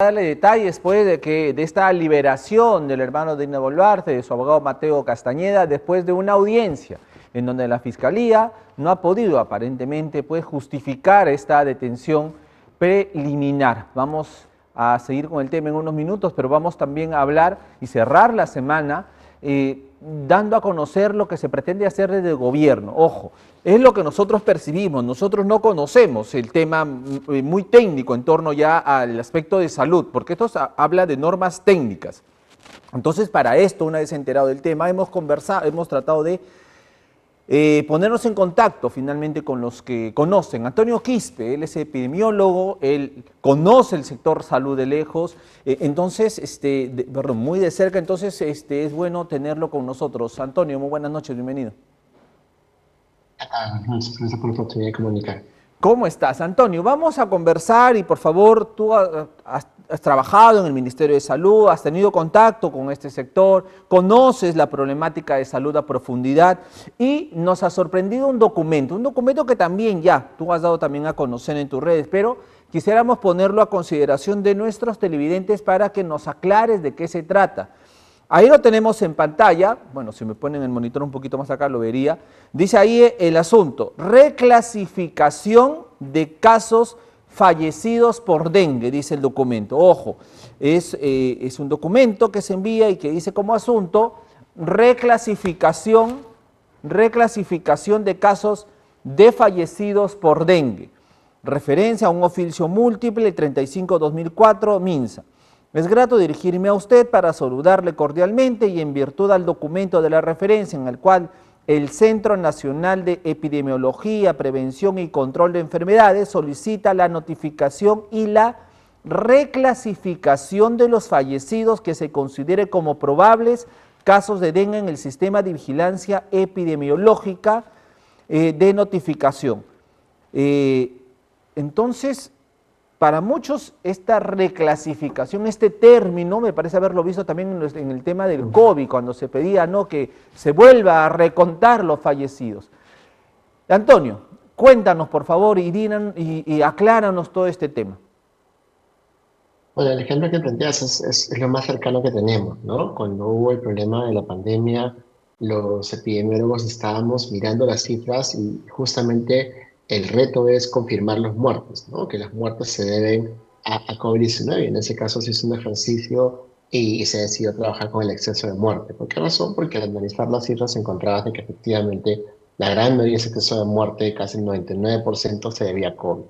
Darle detalles pues de esta liberación del hermano de Dina Boluarte, de su abogado Mateo Castañeda, después de una audiencia en donde la Fiscalía no ha podido aparentemente pues justificar esta detención preliminar. Vamos a seguir con el tema en unos minutos, pero vamos también a hablar y cerrar la semana dando a conocer lo que se pretende hacer desde el gobierno. Ojo, es lo que nosotros percibimos, nosotros no conocemos el tema muy técnico en torno ya al aspecto de salud, porque esto habla de normas técnicas. Entonces, para esto, una vez enterado del tema, hemos conversado, hemos tratado de ponernos en contacto finalmente con los que conocen. Antonio Quispe, él es epidemiólogo, él conoce el sector salud de lejos, entonces, muy de cerca, entonces es bueno tenerlo con nosotros. Antonio, muy buenas noches, bienvenido. Gracias por la oportunidad de comunicar. ¿Cómo estás, Antonio? Vamos a conversar y por favor, tú has trabajado en el Ministerio de Salud, has tenido contacto con este sector, conoces la problemática de salud a profundidad y nos ha sorprendido un documento que también ya tú has dado también a conocer en tus redes, pero quisiéramos ponerlo a consideración de nuestros televidentes para que nos aclares de qué se trata. Ahí lo tenemos en pantalla, bueno, si me ponen el monitor un poquito más acá lo vería. Dice ahí el asunto, reclasificación de casos fallecidos por dengue, dice el documento. Ojo, es un documento que se envía y que dice como asunto, reclasificación de casos de fallecidos por dengue. Referencia a un oficio múltiple 35-2004, MINSA. Es grato dirigirme a usted para saludarle cordialmente y en virtud al documento de la referencia en el cual el Centro Nacional de Epidemiología, Prevención y Control de Enfermedades solicita la notificación y la reclasificación de los fallecidos que se considere como probables casos de dengue en el sistema de vigilancia epidemiológica de notificación. Entonces, para muchos esta reclasificación, este término, me parece haberlo visto también en el tema del COVID, cuando se pedía que se vuelva a recontar los fallecidos. Antonio, cuéntanos por favor y acláranos todo este tema. Bueno, el ejemplo que planteas es lo más cercano que tenemos, ¿no? Cuando hubo el problema de la pandemia, los epidemiólogos estábamos mirando las cifras y justamente el reto es confirmar los muertos, ¿no? Que las muertes se deben a COVID-19. En ese caso se hizo un ejercicio y se decidió trabajar con el exceso de muerte. ¿Por qué razón? Porque al analizar las cifras encontrabas de que efectivamente la gran mayoría de ese exceso de muerte, casi el 99%, se debía a COVID.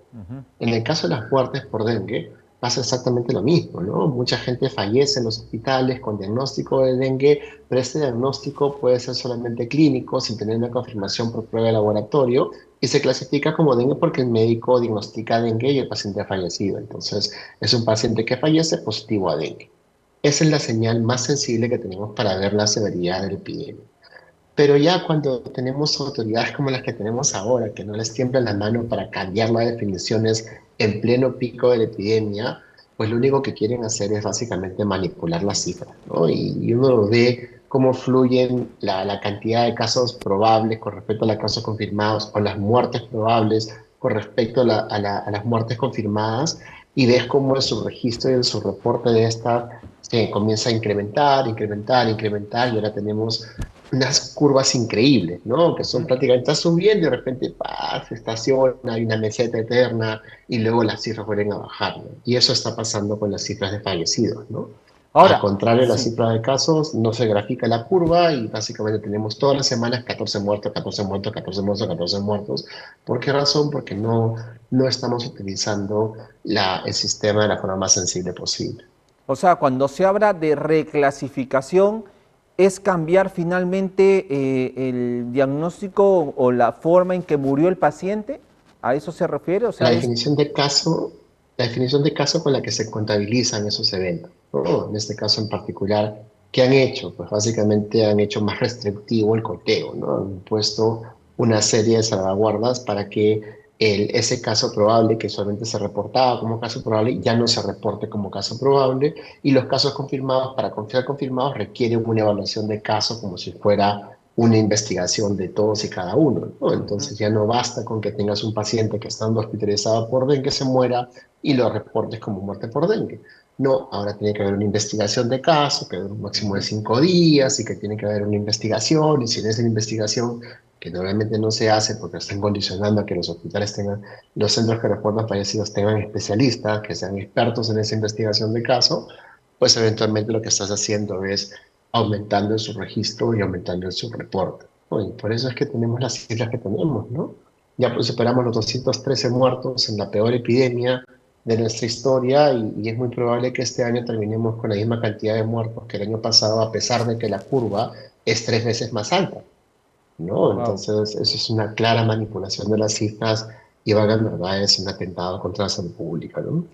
En el caso de las muertes por dengue, pasa exactamente lo mismo, ¿no? Mucha gente fallece en los hospitales con diagnóstico de dengue, pero este diagnóstico puede ser solamente clínico, sin tener una confirmación por prueba de laboratorio, y se clasifica como dengue porque el médico diagnostica dengue y el paciente ha fallecido. Entonces, es un paciente que fallece positivo a dengue. Esa es la señal más sensible que tenemos para ver la severidad del epidemia. Pero ya cuando tenemos autoridades como las que tenemos ahora, que no les tiembla la mano para cambiar las definiciones en pleno pico de la epidemia, pues lo único que quieren hacer es básicamente manipular las cifras, ¿no? Y uno ve cómo fluyen la cantidad de casos probables con respecto a los casos confirmados o las muertes probables con respecto a las muertes confirmadas y ves cómo el subregistro y el subreporte de esta se comienza a incrementar, incrementar y ahora tenemos unas curvas increíbles, ¿no? Que son prácticamente, está subiendo y de repente se estaciona, hay una meseta eterna y luego las cifras vuelven a bajar, ¿no? Y eso está pasando con las cifras de fallecidos, ¿no? Al Ahora, contrario de las sí. cifras de casos, no se grafica la curva y básicamente tenemos todas las semanas 14 muertos, 14 muertos, 14 muertos, 14 muertos. ¿Por qué razón? Porque no estamos utilizando el sistema de la forma más sensible posible. O sea, cuando se habla de reclasificación, ¿es cambiar finalmente el diagnóstico o la forma en que murió el paciente? ¿A eso se refiere? O La sea, es... definición de caso, la definición de caso con la que se contabilizan esos eventos, ¿no? En este caso en particular, ¿qué han hecho? Pues básicamente han hecho más restrictivo el conteo, ¿no? Han puesto una serie de salvaguardas para que ese caso probable que solamente se reportaba como caso probable ya no se reporte como caso probable y los casos confirmados, para considerar confirmados, requieren una evaluación de caso como si fuera una investigación de todos y cada uno, ¿no? Entonces ya no basta con que tengas un paciente que estando hospitalizado por dengue se muera y lo reportes como muerte por dengue. No, ahora tiene que haber una investigación de caso, que dura un máximo de 5 días y que tiene que haber una investigación. Y si en esa investigación, que normalmente no se hace porque están condicionando a que los hospitales tengan, los centros que reportan fallecidos tengan especialistas, que sean expertos en esa investigación de caso, pues eventualmente lo que estás haciendo es aumentando en su registro y aumentando en su reporte, ¿no? Y por eso es que tenemos las cifras que tenemos, ¿no? Ya pues superamos los 213 muertos en la peor epidemia de nuestra historia y es muy probable que este año terminemos con la misma cantidad de muertos que el año pasado, a pesar de que la curva es 3 veces más alta, ¿no? Wow. Entonces, eso es una clara manipulación de las cifras y vaga en verdad es un atentado contra la salud pública, ¿no?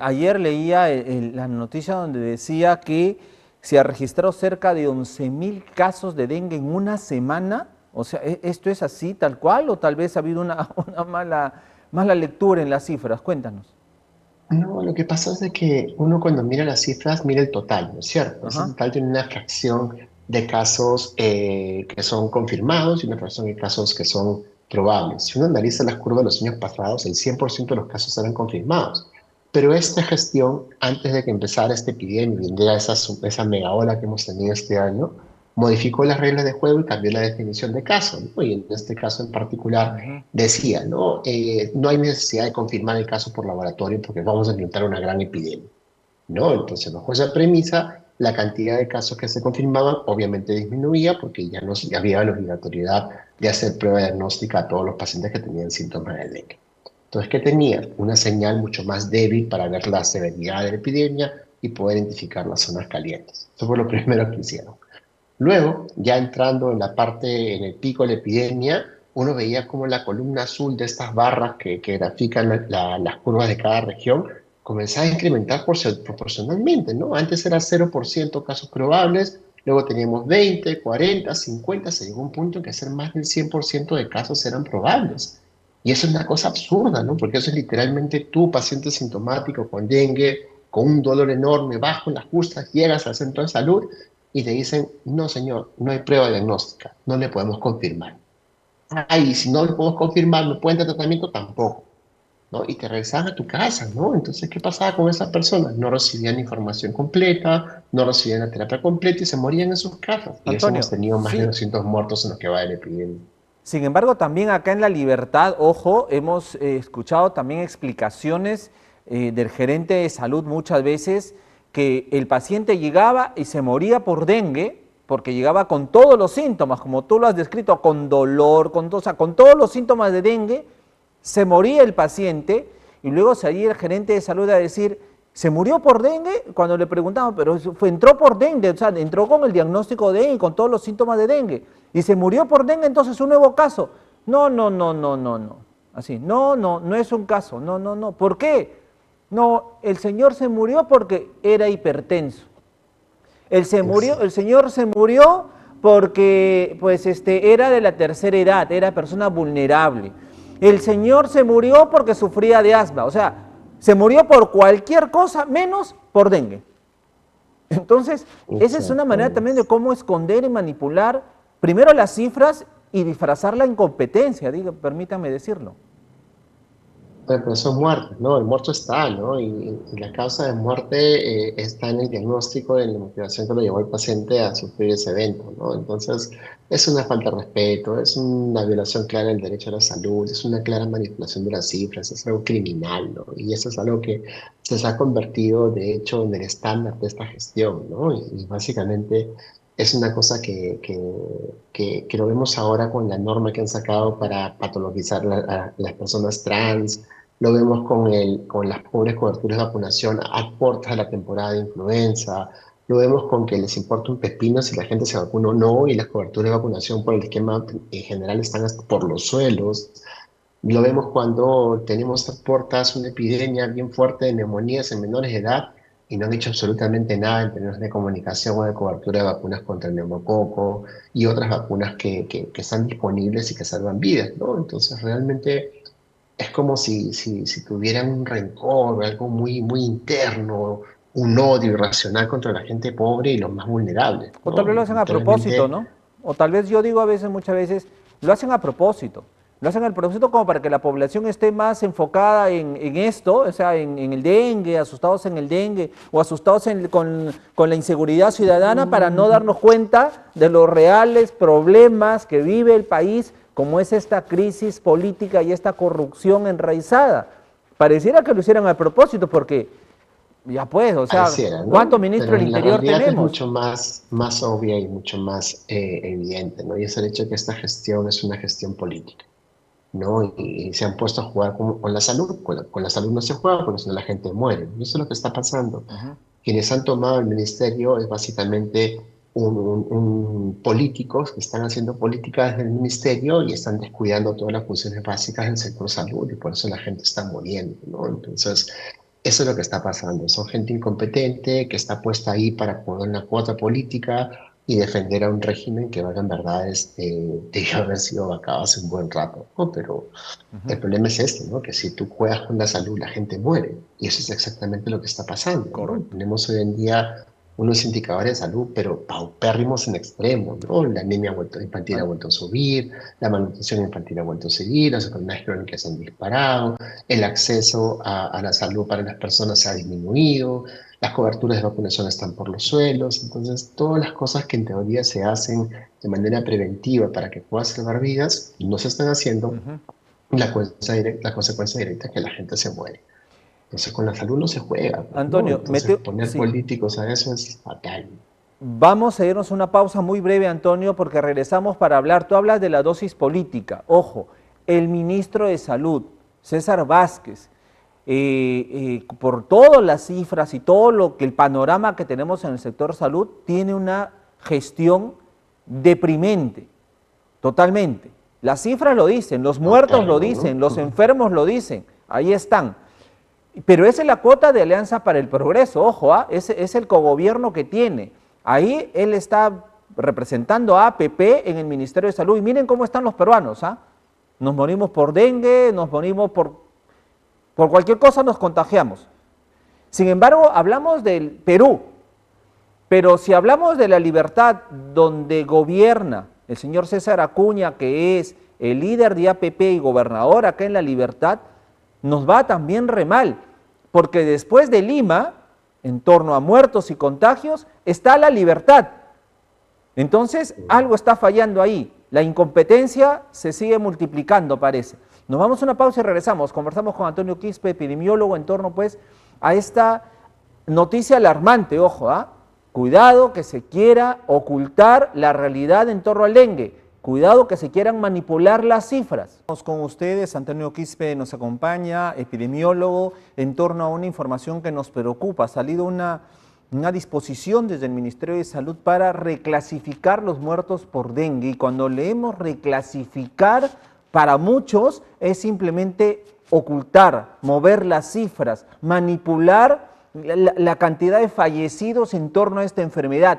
Ayer leía la noticia donde decía que se ha registrado cerca de 11.000 casos de dengue en una semana. O sea, ¿esto es así tal cual o tal vez ha habido una, una mala lectura en las cifras? Cuéntanos. No, lo que pasa es de que uno cuando mira las cifras mira el total, ¿no es cierto? Ese Ajá. total tiene una fracción de casos que son confirmados y una fracción de casos que son probables. Si uno analiza las curvas de los años pasados, el 100% de los casos eran confirmados. Pero esta gestión, antes de que empezara esta epidemia y viniera esa mega ola que hemos tenido este año, modificó las reglas de juego y cambió la definición de caso, ¿no? Y en este caso en particular Ujú. decía, ¿no? No hay necesidad de confirmar el caso por laboratorio porque vamos a enfrentar una gran epidemia, ¿no? Entonces, bajo esa premisa, la cantidad de casos que se confirmaban obviamente disminuía porque ya había la obligatoriedad de hacer prueba diagnóstica a todos los pacientes que tenían síntomas de dengue. Entonces, ¿qué tenía? Una señal mucho más débil para ver la severidad de la epidemia y poder identificar las zonas calientes. Eso fue lo primero que hicieron. Luego, ya entrando en la parte, en el pico de la epidemia, uno veía como la columna azul de estas barras que grafican las curvas de cada región comenzaba a incrementar proporcionalmente, ¿no? Antes era 0% casos probables, luego teníamos 20, 40, 50, se llegó a un punto en que ser más del 100% de casos eran probables. Y eso es una cosa absurda, ¿no? Porque eso es literalmente tú, paciente sintomático con dengue, con un dolor enorme, bajo en las justas, llegas al centro de salud y te dicen, no señor, no hay prueba diagnóstica, no le podemos confirmar. Ay, si no le podemos confirmar, ¿me pueden dar tratamiento? Tampoco, ¿no? Y te regresaban a tu casa, ¿no? Entonces, ¿qué pasaba con esas personas? No recibían información completa, no recibían la terapia completa y se morían en sus casas. Y eso hemos Antonio, tenido más de sí. 200 muertos en lo que va de la epidemia. Sin embargo, también acá en La Libertad, ojo, hemos escuchado también explicaciones del gerente de salud muchas veces que el paciente llegaba y se moría por dengue porque llegaba con todos los síntomas, como tú lo has descrito, con dolor, o sea, con todos los síntomas de dengue, se moría el paciente y luego salía el gerente de salud a decir, ¿se murió por dengue? Cuando le preguntamos, pero entró por dengue, o sea, entró con el diagnóstico de dengue, con todos los síntomas de dengue, y se murió por dengue, entonces un nuevo caso. No, no, no, no, no, no. Así, no, no, no es un caso, no, no, no. ¿Por qué? No, el señor se murió porque era hipertenso. El señor se murió porque pues era de la tercera edad, era persona vulnerable. El señor se murió porque sufría de asma, o sea, se murió por cualquier cosa menos por dengue. Entonces, esa es una manera también de Exactamente. cómo esconder y manipular primero las cifras y disfrazar la incompetencia, diga, permítame decirlo. Pero son muertes, ¿no? El muerto está, ¿no? Y la causa de muerte está en el diagnóstico, en la motivación que lo llevó el paciente a sufrir ese evento, ¿no? Entonces, es una falta de respeto, es una violación clara del derecho a la salud, es una clara manipulación de las cifras, es algo criminal, ¿no? Y eso es algo que se ha convertido, de hecho, en el estándar de esta gestión, ¿no? Y básicamente es una cosa que lo vemos ahora con la norma que han sacado para patologizar a las personas trans, lo vemos con las pobres coberturas de vacunación a puertas de la temporada de influenza. Lo vemos con que les importa un pepino si la gente se vacuna o no y las coberturas de vacunación por el esquema en general están hasta por los suelos. Lo vemos cuando tenemos a puertas una epidemia bien fuerte de neumonías en menores de edad y no han hecho absolutamente nada en términos de comunicación o de cobertura de vacunas contra el neumococo y otras vacunas que están disponibles y que salvan vidas, ¿no? Entonces realmente es como si tuvieran un rencor, algo muy, muy interno, un odio irracional contra la gente pobre y los más vulnerables, O tal ¿no? vez lo Y hacen a propósito, literalmente, ¿no? O tal vez yo digo a veces, muchas veces, lo hacen a propósito. Lo hacen a propósito como para que la población esté más enfocada en esto, o sea, en el dengue, asustados en el dengue o asustados con la inseguridad ciudadana para no darnos cuenta de los reales problemas que vive el país, como es esta crisis política y esta corrupción enraizada. Pareciera que lo hicieran a propósito porque, ya pues, o sea, Pareciera, ¿cuántos ¿no? ministros Pero del en la Interior realidad es tenemos? mucho más obvia y mucho más evidente, ¿no? Y es el hecho de que esta gestión es una gestión política, ¿no? Y se han puesto a jugar con la salud. Con la salud no se juega porque si no la gente muere. Y eso es lo que está pasando. Ujú. Quienes han tomado el ministerio es básicamente políticos que están haciendo política desde el ministerio y están descuidando todas las funciones básicas del sector salud y por eso la gente está muriendo, ¿no? Entonces, eso es lo que está pasando. Son gente incompetente que está puesta ahí para poner una cuota política y defender a un régimen que, valgan verdades, debió haber sido acabado hace un buen rato, ¿no? Pero el problema es este, ¿no? Que si tú juegas con la salud, la gente muere. Y eso es exactamente lo que está pasando, ¿no? Correcto. Tenemos hoy en día unos indicadores de salud, pero paupérrimos en extremo, ¿no? La anemia infantil ha An- vuelto a subir, la malnutrición infantil ha vuelto a seguir, las enfermedades crónicas se han disparado, el acceso a la salud para las personas se ha disminuido, las coberturas de vacunación están por los suelos. Entonces, todas las cosas que en teoría se hacen de manera preventiva para que puedas salvar vidas, no se están haciendo. Ujú. La consecuencia directa es que la gente se muere. Entonces con la salud no se juega, pues, ¿no? Antonio, Entonces poner sí. políticos a eso es fatal. Vamos a irnos a una pausa muy breve, Antonio, porque regresamos para hablar. Tú hablas de la dosis política. Ojo, el ministro de Salud, César Vázquez, por todas las cifras y todo lo que el panorama que tenemos en el sector salud, tiene una gestión deprimente, totalmente. Las cifras lo dicen, los muertos lo Paupérrimo, dicen, ¿no? los enfermos lo dicen, ahí están. Pero esa es la cuota de Alianza para el Progreso, ojo, ese es el cogobierno que tiene. Ahí él está representando a APP en el Ministerio de Salud. Y miren cómo están los peruanos, ¿ah? Nos morimos por dengue, nos morimos por cualquier cosa, nos contagiamos. Sin embargo, hablamos del Perú, pero si hablamos de la libertad donde gobierna el señor César Acuña, que es el líder de APP y gobernador acá en la libertad, nos va también re mal, porque después de Lima, en torno a muertos y contagios, está la libertad. Entonces, algo está fallando ahí. La incompetencia se sigue multiplicando, parece. Nos vamos a una pausa y regresamos. Conversamos con Antonio Quispe, epidemiólogo, en torno pues a esta noticia alarmante, ojo, ¿ah? Cuidado que se quiera ocultar la realidad en torno al dengue. Cuidado que se quieran manipular las cifras. Estamos con ustedes, Antonio Quispe nos acompaña, epidemiólogo, en torno a una información que nos preocupa. Ha salido una disposición desde el Ministerio de Salud para reclasificar los muertos por dengue. Y cuando leemos reclasificar, para muchos es simplemente ocultar, mover las cifras, manipular la cantidad de fallecidos en torno a esta enfermedad.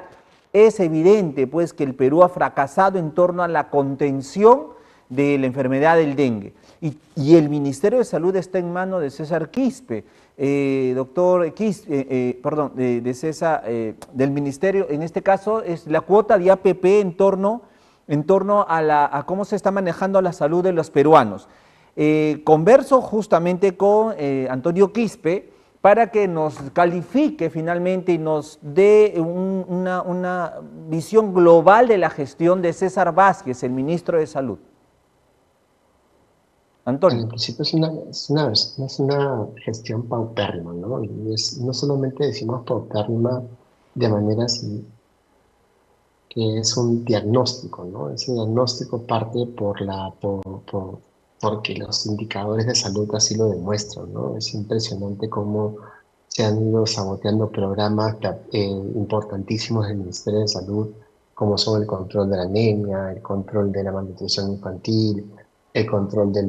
Es evidente pues que el Perú ha fracasado en torno a la contención de la enfermedad del dengue. Y el Ministerio de Salud está en manos de César Quispe, doctor Quispe, perdón, de César, del Ministerio, en este caso es la cuota de APP en torno a cómo se está manejando la salud de los peruanos. Converso justamente con Antonio Quispe, para que nos califique finalmente y nos dé una visión global de la gestión de César Vázquez, el ministro de Salud. Bueno, Antonio. en principio es una gestión paupérrima, ¿no? Y no solamente decimos paupérrima de manera así, que es un diagnóstico, ¿no? Ese diagnóstico parte porque los indicadores de salud así lo demuestran, ¿no? Es impresionante cómo se han ido saboteando programas importantísimos del Ministerio de Salud, como son el control de la anemia, el control de la malnutrición infantil, el control del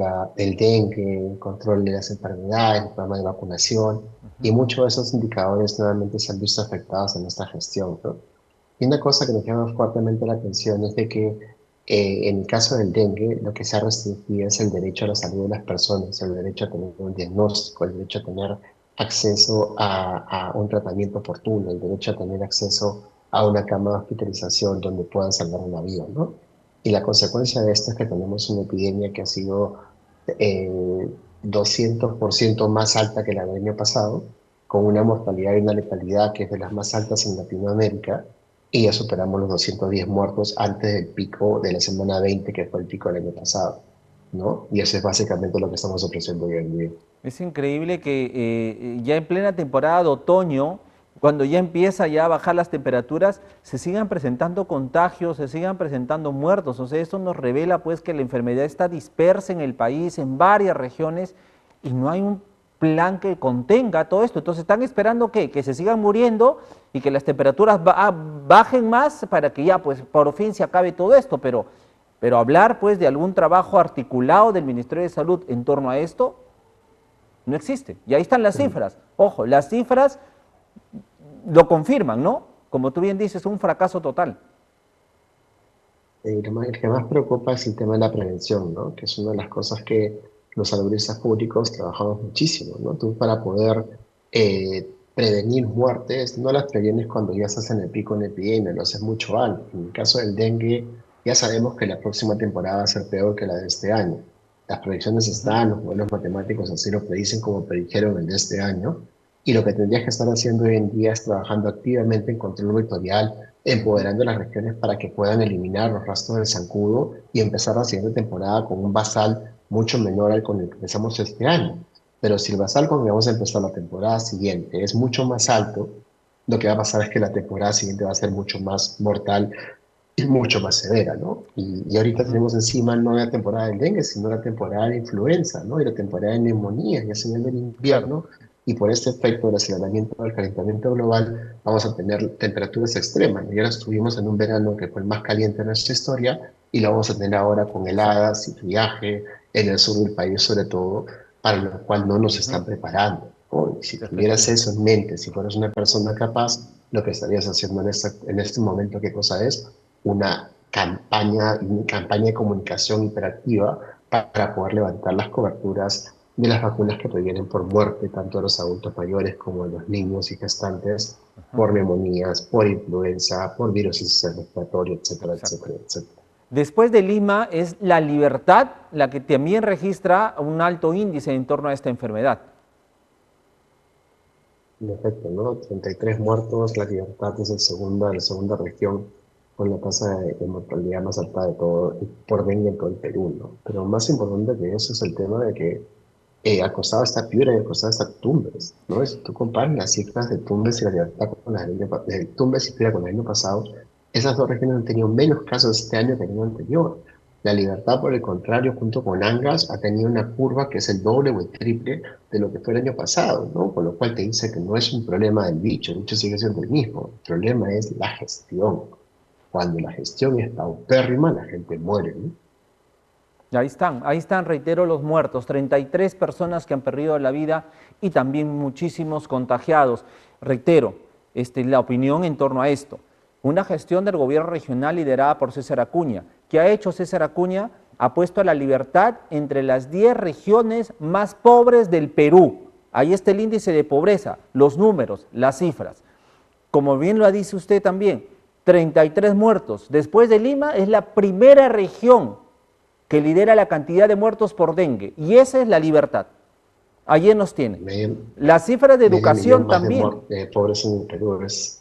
dengue, el control de las enfermedades, el programa de vacunación, y muchos de esos indicadores nuevamente se han visto afectados en esta gestión, ¿no? Y una cosa que nos llama fuertemente la atención es de que en el caso del dengue, lo que se ha restringido es el derecho a la salud de las personas, el derecho a tener un diagnóstico, el derecho a tener acceso a un tratamiento oportuno, el derecho a tener acceso a una cama de hospitalización donde puedan salvar una vida, ¿no? Y la consecuencia de esto es que tenemos una epidemia que ha sido 200% más alta que la del año pasado, con una mortalidad y una letalidad que es de las más altas en Latinoamérica, y ya superamos los 210 muertos antes del pico de la semana 20, que fue el pico del año pasado, ¿no? Y eso es básicamente lo que estamos ofreciendo hoy en día. Es increíble que ya en plena temporada de otoño, cuando ya empieza ya a bajar las temperaturas, se sigan presentando contagios, se sigan presentando muertos. O sea, esto nos revela pues que la enfermedad está dispersa en el país, en varias regiones, y no hay un plan que contenga todo esto. Entonces están esperando que se sigan muriendo y que las temperaturas bajen más para que ya pues por fin se acabe todo esto, pero hablar pues de algún trabajo articulado del Ministerio de Salud en torno a esto no existe. Y ahí están las cifras. Ojo, las cifras lo confirman, ¿no? Como tú bien dices, un fracaso total. El que más preocupa es el tema de la prevención, ¿no? Que es una de las cosas que los saludistas públicos trabajamos muchísimo, ¿no? Tú para poder prevenir muertes, no las previenes cuando ya estás en el pico en la epidemia, lo haces mucho antes. En el caso del dengue, ya sabemos que la próxima temporada va a ser peor que la de este año. Las proyecciones Ujú. están, los modelos matemáticos así lo predicen como predijeron el de este año. Y lo que tendrías que estar haciendo hoy en día es trabajando activamente en control vectorial, Ujú. empoderando a las regiones para que puedan eliminar los rastros del zancudo y empezar la siguiente temporada con un basal mucho menor al con el que empezamos este año. Pero si el basal con el que vamos a empezar la temporada siguiente es mucho más alto, lo que va a pasar es que la temporada siguiente va a ser mucho más mortal y mucho más severa, ¿no? Y ahorita Ujú. tenemos encima no la temporada del dengue, sino la temporada de influenza, ¿no? Y la temporada de neumonía, ya se viene el Claro. invierno, y por este efecto del aceleramiento del calentamiento global vamos a tener temperaturas extremas, ¿no? Y ahora estuvimos en un verano que fue el más caliente de nuestra historia, y lo vamos a tener ahora con Exacto. heladas y friaje en el sur del país sobre todo, para lo cual no nos Ujú. están preparando, ¿no? Y si tuvieras Efectivamente. eso en mente, si fueras una persona capaz, lo que estarías haciendo en este momento, ¿qué cosa es? Una campaña de comunicación hiperactiva para poder levantar las coberturas de las vacunas que previenen por muerte, tanto a los adultos mayores como a los niños y gestantes, Ajá. por neumonías, por influenza, por virus respiratorio, etcétera, Exacto. etcétera, etcétera. Después de Lima es La Libertad la que también registra un alto índice en torno a esta enfermedad. En efecto, ¿no? 33 muertos, La Libertad es la segunda región con la tasa de mortalidad más alta de todo, por dengue en todo el Perú, ¿no? Pero más importante que eso es el tema de que al costado está Piura y al costado está Tumbes, ¿no? Si tú comparas las cifras de Tumbes y La Libertad con las de Tumbes y Piura con el año pasado, esas dos regiones han tenido menos casos este año que el año anterior. La Libertad, por el contrario, junto con Angas, ha tenido una curva que es el doble o el triple de lo que fue el año pasado, ¿no? Con lo cual te dice que no es un problema del bicho, el bicho sigue siendo el mismo. El problema es la gestión. Cuando la gestión es paupérrima, la gente muere, ¿no? Ahí están, reitero, los muertos, 33 personas que han perdido la vida y también muchísimos contagiados. Reitero, la opinión en torno a esto. Una gestión del gobierno regional liderada por César Acuña. ¿Qué ha hecho César Acuña? Ha puesto a La Libertad entre las 10 regiones más pobres del Perú. Ahí está el índice de pobreza, los números, las cifras. Como bien lo dice usted también, 33 muertos. Después de Lima es la primera región que lidera la cantidad de muertos por dengue. Y esa es La Libertad. Allí nos tiene. Medio, Las cifras de medio millón educación más también. de pobres en el Perú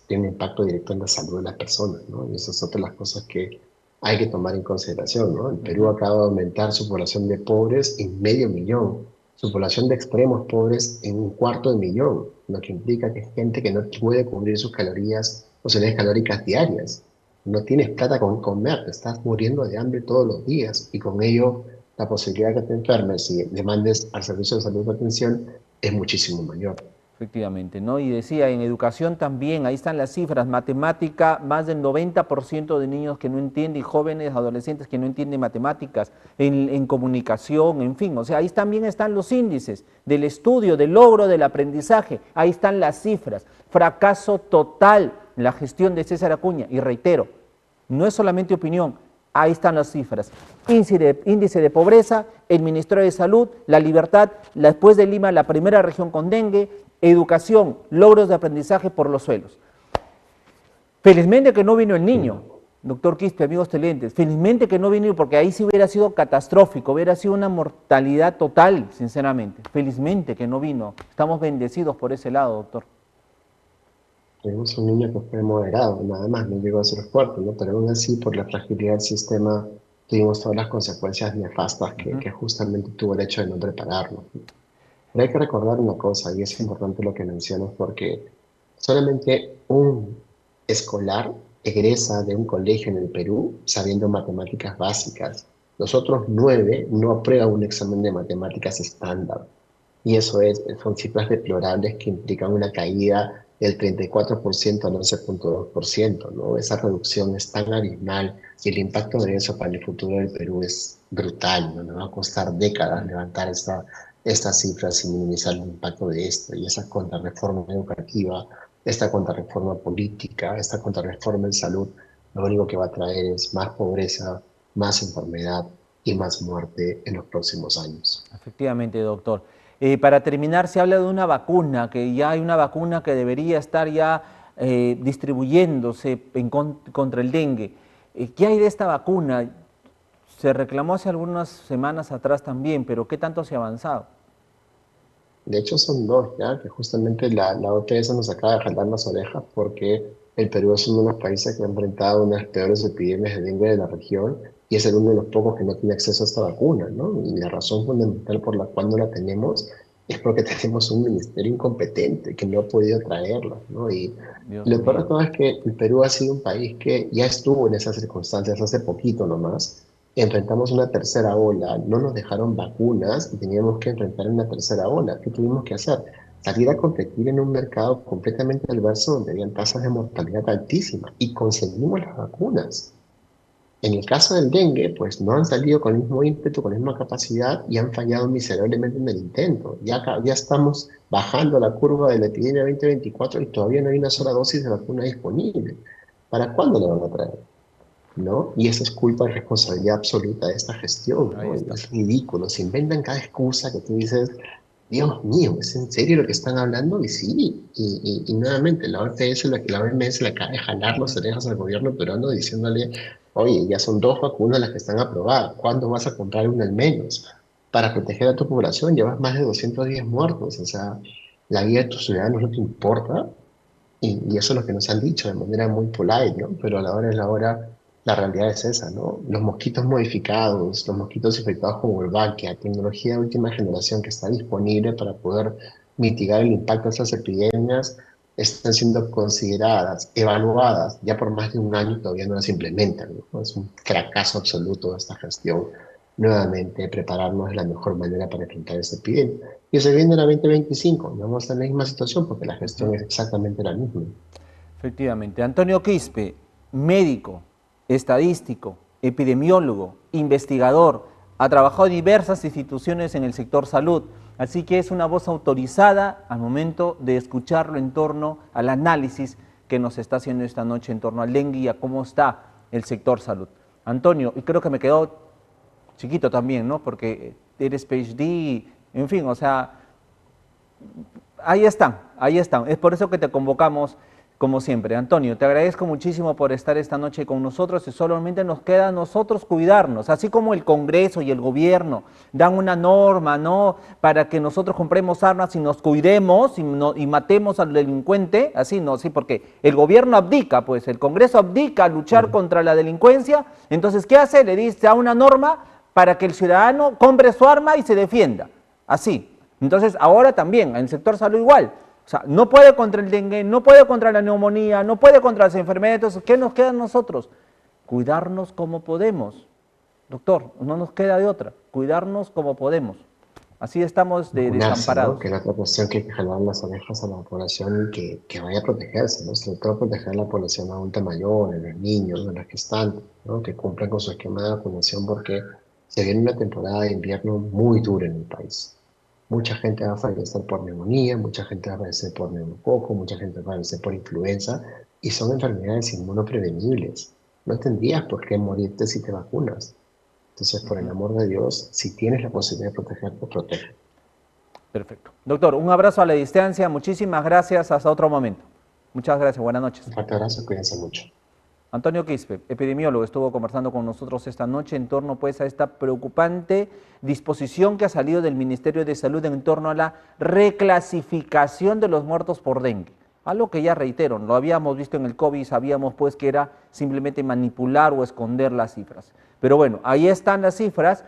tiene impacto directo en la salud de las personas, ¿no? Y esas son otra de las cosas que hay que tomar en consideración, ¿no? El Perú Ujú. acaba de aumentar su población de pobres en medio millón, su población de extremos pobres en un cuarto de millón, lo que implica que es gente que no puede cubrir sus calorías o sus necesidades calóricas diarias. No tienes plata con comer, te estás muriendo de hambre todos los días y con ello la posibilidad de que te enfermes y demandes al servicio de salud atención es muchísimo mayor. Efectivamente, ¿no? Y decía, en educación también, ahí están las cifras, matemática, más del 90% de niños que no entienden, y jóvenes, adolescentes que no entienden matemáticas, en comunicación, en fin, o sea, ahí también están los índices del estudio, del logro, del aprendizaje, ahí están las cifras, fracaso total en la gestión de César Acuña, y reitero, no es solamente opinión, ahí están las cifras. Índice de pobreza, el Ministerio de Salud, La Libertad, después de Lima, la primera región con dengue, educación, logros de aprendizaje por los suelos. Felizmente que no vino el niño, Doctor Quispe, amigos televidentes, felizmente que no vino porque ahí sí hubiera sido catastrófico, hubiera sido una mortalidad total, sinceramente. Felizmente que no vino. Estamos bendecidos por ese lado, doctor. Tuvimos un niño que fue moderado, nada más, no llegó a ser fuerte, ¿no? Pero aún así, por la fragilidad del sistema, tuvimos todas las consecuencias nefastas que justamente tuvo el hecho de no prepararnos, ¿no? Pero hay que recordar una cosa, y es Sí. importante lo que mencionas, porque solamente un escolar egresa de un colegio en el Perú sabiendo matemáticas básicas. Los otros 9 no aprueban un examen de matemáticas estándar. Y son cifras deplorables que implican una caída del 34% al 11,2%, ¿no? Esa reducción es tan abismal y el impacto de eso para el futuro del Perú es brutal, ¿no? Nos va a costar décadas levantar estas cifras y minimizar el impacto de esto. Y esa contrarreforma educativa, esta contrarreforma política, esta contrarreforma en salud, lo único que va a traer es más pobreza, más enfermedad y más muerte en los próximos años. Efectivamente, doctor. Para terminar, se habla de una vacuna, que ya hay una vacuna que debería estar ya distribuyéndose contra el dengue. ¿Qué hay de esta vacuna? Se reclamó hace algunas semanas atrás también, pero ¿qué tanto se ha avanzado? De hecho, son dos, ¿ya? Que justamente la OPS nos acaba de jalar las orejas porque el Perú es uno de los países que ha enfrentado una de las peores epidemias de dengue de la región y es el uno de los pocos que no tiene acceso a esta vacuna, ¿no? Y la razón fundamental por la cual no la tenemos es porque tenemos un ministerio incompetente que no ha podido traerla, ¿no? Y Dios lo peor de mío. todo es que el Perú ha sido un país que ya estuvo en esas circunstancias hace poquito nomás. Enfrentamos una tercera ola, no nos dejaron vacunas y teníamos que enfrentar una tercera ola. ¿Qué tuvimos que hacer? Salir a competir en un mercado completamente adverso donde habían tasas de mortalidad altísimas y conseguimos las vacunas. En el caso del dengue, pues no han salido con el mismo ímpetu, con la misma capacidad y han fallado miserablemente en el intento. Ya estamos bajando la curva de la epidemia 2024 y todavía no hay una sola dosis de vacuna disponible. ¿Para cuándo la van a traer? ¿No? Y eso es culpa y responsabilidad absoluta de esta gestión, Ahí ¿no? Y está. es ridículo, se inventan cada excusa que tú dices, Dios mío, ¿es en serio lo que están hablando? Y sí, y nuevamente la OMS le acaba de jalar las orejas al gobierno peruano diciéndole, oye, ya son 2 vacunas las que están aprobadas, ¿cuándo vas a comprar una al menos? Para proteger a tu población, llevas más de 210 muertos, o sea, la vida de tus ciudadanos no te importa, y eso es lo que nos han dicho de manera muy polite, ¿no? Pero a la hora de la hora, la realidad es esa, ¿no? Los mosquitos modificados, los mosquitos infectados con Wolbachia, tecnología de última generación que está disponible para poder mitigar el impacto de esas epidemias, están siendo consideradas, evaluadas ya por más de un año y todavía no las implementan, ¿no? Es un fracaso absoluto de esta gestión. Nuevamente, prepararnos de la mejor manera para enfrentar esta epidemia. Y se viene la 2025, no vamos a estar en la misma situación porque la gestión es exactamente la misma. Efectivamente. Antonio Quispe, médico, estadístico, epidemiólogo, investigador, ha trabajado en diversas instituciones en el sector salud, así que es una voz autorizada al momento de escucharlo en torno al análisis que nos está haciendo esta noche en torno al dengue y a cómo está el sector salud. Antonio, y creo que me quedó chiquito también, ¿no? Porque eres PhD, en fin, o sea, ahí están, ahí están. Es por eso que te convocamos como siempre. Antonio, te agradezco muchísimo por estar esta noche con nosotros y solamente nos queda a nosotros cuidarnos, así como el Congreso y el gobierno dan una norma, ¿no? Para que nosotros compremos armas y nos cuidemos y matemos al delincuente, así, ¿no? Sí, porque el gobierno abdica, pues el Congreso abdica a luchar Ujú. contra la delincuencia, entonces, ¿qué hace? Le dice a una norma para que el ciudadano compre su arma y se defienda, así. Entonces, ahora también, en el sector salud igual. O sea, no puede contra el dengue, no puede contra la neumonía, no puede contra las enfermedades. Entonces, ¿qué nos queda a nosotros? Cuidarnos como podemos. Doctor, no nos queda de otra. Cuidarnos como podemos. Así estamos Vacunarse, ¿no? desamparados. Que es la otra cuestión que hay que jalar las orejas a la población que vaya a protegerse, ¿no? Sobre todo proteger a la población adulta mayor, a los niños, a los gestantes, ¿no? Que cumplan con su esquema de vacunación porque se viene una temporada de invierno muy dura en el país. Mucha gente va a fallecer por neumonía, mucha gente va a fallecer por neumococo, mucha gente va a fallecer por influenza y son enfermedades inmunoprevenibles. No tendrías por qué morirte si te vacunas. Entonces, por el amor de Dios, si tienes la posibilidad de protegerte, protege. Perfecto. Doctor, un abrazo a la distancia. Muchísimas gracias. Hasta otro momento. Muchas gracias. Buenas noches. Un fuerte abrazo, cuídense mucho. Antonio Quispe, epidemiólogo, estuvo conversando con nosotros esta noche en torno pues a esta preocupante disposición que ha salido del Ministerio de Salud en torno a la reclasificación de los muertos por dengue. Algo que ya reitero, lo habíamos visto en el COVID, sabíamos pues que era simplemente manipular o esconder las cifras. Pero bueno, ahí están las cifras.